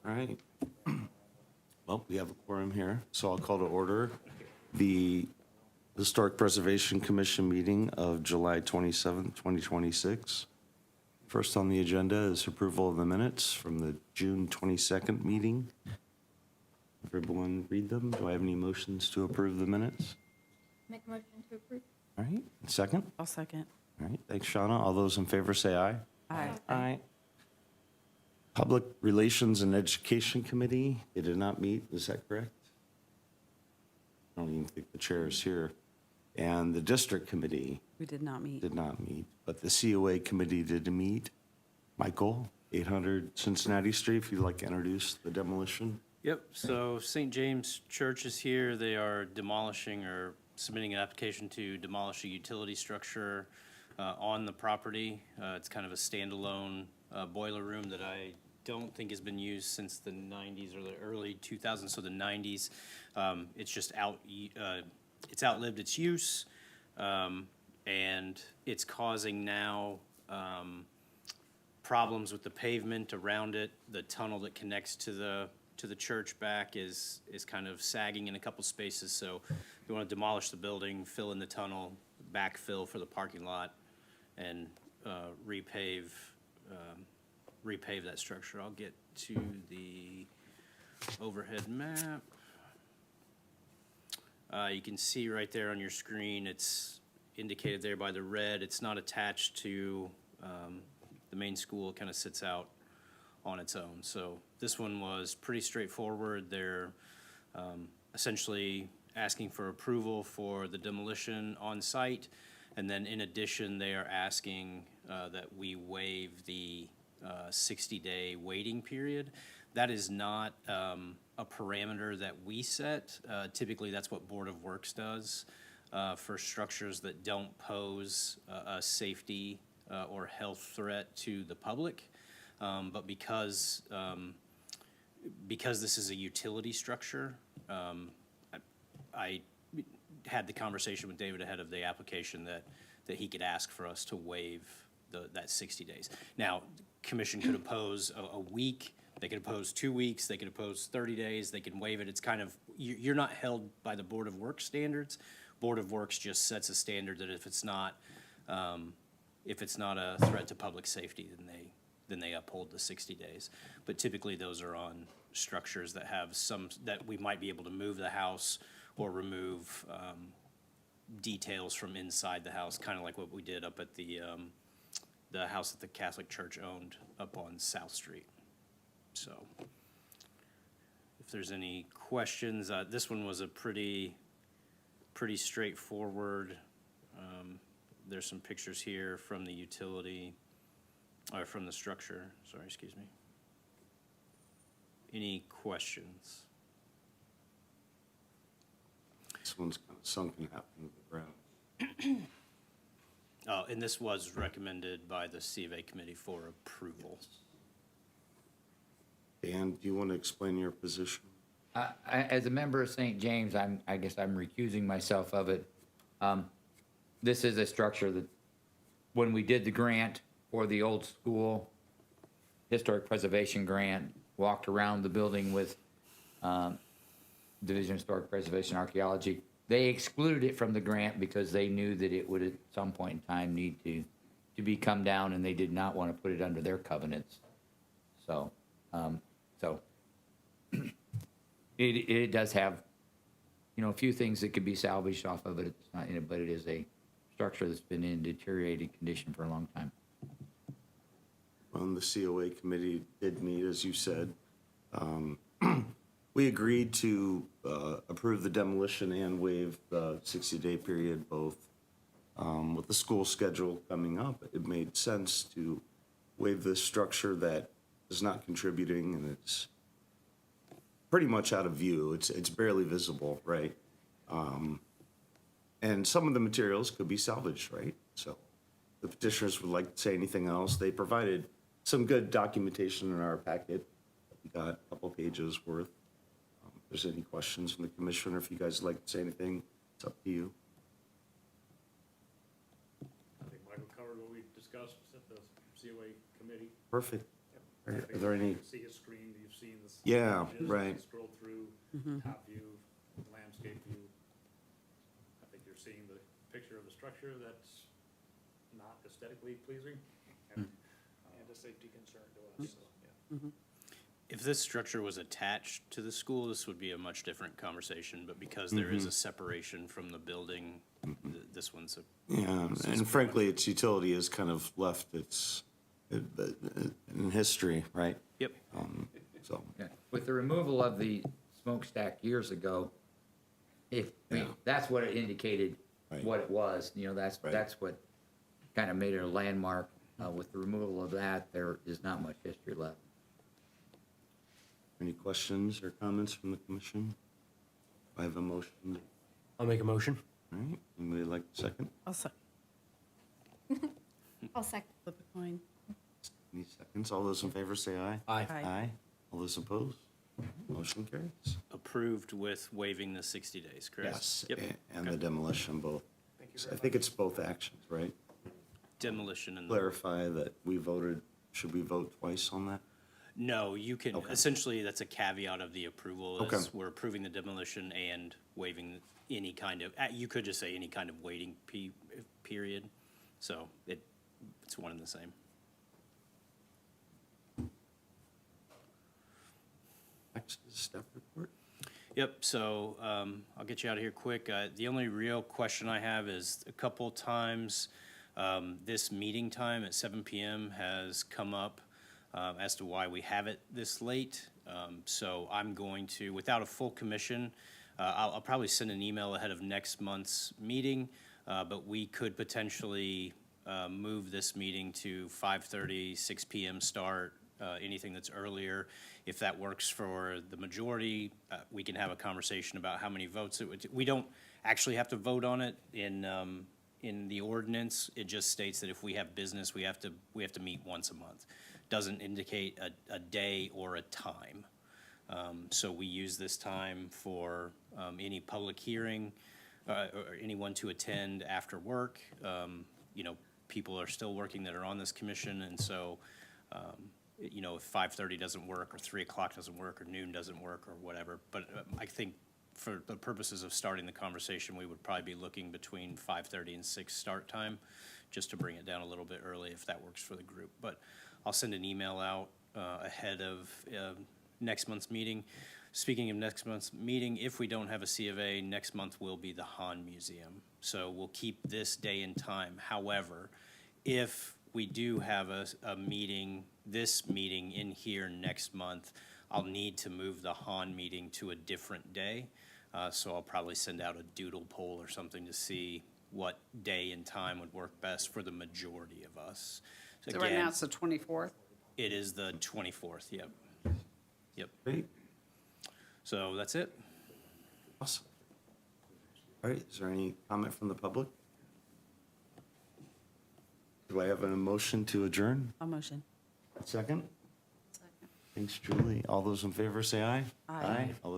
All right. Well, we have a quorum here, so I'll call to order the Historic Preservation Commission meeting of July 27th, 2026. First on the agenda is approval of the minutes from the June 22nd meeting. Everyone read them. Do I have any motions to approve the minutes? Make a motion to approve. All right, second? I'll second. All right, thanks, Shauna. All those in favor say aye. Aye. Aye. Public Relations and Education Committee, they did not meet, is that correct? I don't even think the chair is here. And the District Committee We did not meet. did not meet, but the COA Committee did meet. Michael, 800 Cincinnati Street, if you'd like to introduce the demolition. Yep, so St. James Church is here. They are demolishing or submitting an application to demolish a utility structure on the property. It's kind of a standalone boiler room that I don't think has been used since the 90s or the early 2000s, so the 90s. It's just it's outlived its use, and it's causing now problems with the pavement around it. The tunnel that connects to the church back is kind of sagging in a couple spaces, so we want to demolish the building, fill in the tunnel, backfill for the parking lot, and repave that structure. I'll get to the overhead map. You can see right there on your screen, it's indicated there by the red. It's not attached to the main school. It kind of sits out on its own. So this one was pretty straightforward. They're essentially asking for approval for the demolition on site, and then in addition, they are asking that we waive the 60-day waiting period. That is not a parameter that we set. Typically, that's what Board of Works does for structures that don't pose a safety or health threat to the public. But because this is a utility structure, I had the conversation with David ahead of the application that he could ask for us to waive that 60 days. Now, Commission could oppose a week, they could oppose 2 weeks, they could oppose 30 days, they can waive it. It's kind of, you're not held by the Board of Works standards. Board of Works just sets a standard that if it's not a threat to public safety, then they uphold the 60 days. But typically those are on structures that have that we might be able to move the house or remove details from inside the house, kind of like what we did up at the house that the Catholic Church owned up on South Street. So if there's any questions, this one was a pretty straightforward. There's some pictures here from the utility, or from the structure, sorry, excuse me. Any questions? This one's kind of sunken half into the ground. And this was recommended by the C of A committee for approval. Dan, do you want to explain your position? As a member of St. James, I guess I'm recusing myself of it. This is a structure that, when we did the grant for the old school historic preservation grant, walked around the building with Division of Historic Preservation Archaeology. They excluded it from the grant because they knew that it would at some point in time need to be come down, and they did not want to put it under their covenants. So, it does have, a few things that could be salvaged off of it. It's not in it, but it is a structure that's been in deteriorated condition for a long time. Well, the COA committee did meet, as you said. We agreed to approve the demolition and waive the 60-day period, both. With the school schedule coming up, it made sense to waive this structure that is not contributing, and it's pretty much out of view. It's barely visible, right? And some of the materials could be salvaged, right? So the petitioners would like to say anything else. They provided some good documentation in our packet. We got a couple pages worth. If there's any questions from the commission, or if you guys would like to say anything, it's up to you. I think Michael covered what we discussed at the COA committee. Perfect. Yep. Are there any? You can see his screen, you've seen this Yeah, is, right. Scroll through, top view, landscape view. I think you're seeing the picture of the structure that's not aesthetically pleasing and a safety concern to us, so, yeah. If this structure was attached to the school, this would be a much different conversation, but because there is a separation from the building, this one's a, Yeah, and frankly, its utility has kind of left its, in history, right? yep. So, Yeah. With the removal of the smokestack years ago, Yeah. that's what it indicated, Right. what it was, you know, that's Right. what kind of made it a landmark. With the removal of that, there is not much history left. any questions or comments from the commission? I have a motion. I'll make a motion. All right, anybody like a second? I'll second. Flip a coin. Any seconds? All those in favor say aye. Aye. Aye. All those opposed? Motion carries. Approved with waiving the 60 days, correct? Yes, Yep. and the demolition both. I think it's both actions, right? Demolition and. Clarify that we voted, should we vote twice on that? No, you can, Okay. essentially, that's a caveat of the approval, is Okay. we're approving the demolition and waiving any kind of, you could just say any kind of waiting period. So it's one and the same. Next is staff report. Yep, so I'll get you out of here quick. The only real question I have is a couple times this meeting time at 7 PM has come up as to why we have it this late. So I'm going to, without a full commission, I'll probably send an email ahead of next month's meeting, but we could potentially move this meeting to 5:30, 6 PM start, anything that's earlier. If that works for the majority, we can have a conversation about how many votes it would. We don't actually have to vote on it in the ordinance. It just states that if we have business, we have to meet once a month. Doesn't indicate a day or a time. So we use this time for any public hearing or anyone to attend after work. You know, people are still working that are on this commission, and so you know, if 5:30 doesn't work, or 3 o'clock doesn't work, or noon doesn't work, or whatever. But I think for the purposes of starting the conversation, we would probably be looking between 5:30 and 6 start time, just to bring it down a little bit early if that works for the group. But I'll send an email out ahead of next month's meeting. Speaking of next month's meeting, if we don't have a C of A, next month will be the Han Museum. So we'll keep this day and time. However, if we do have a meeting, this meeting in here next month, I'll need to move the Han meeting to a different day. So I'll probably send out a doodle poll or something to see what day and time would work best for the majority of us. So right now it's the 24th. It is the 24th, yep. Yep. Great, So that's it. awesome. All right, is there any comment from the public? Do I have a motion to adjourn? I'll motion. Second? Thanks, Julie. All those in favor say aye. Aye. All those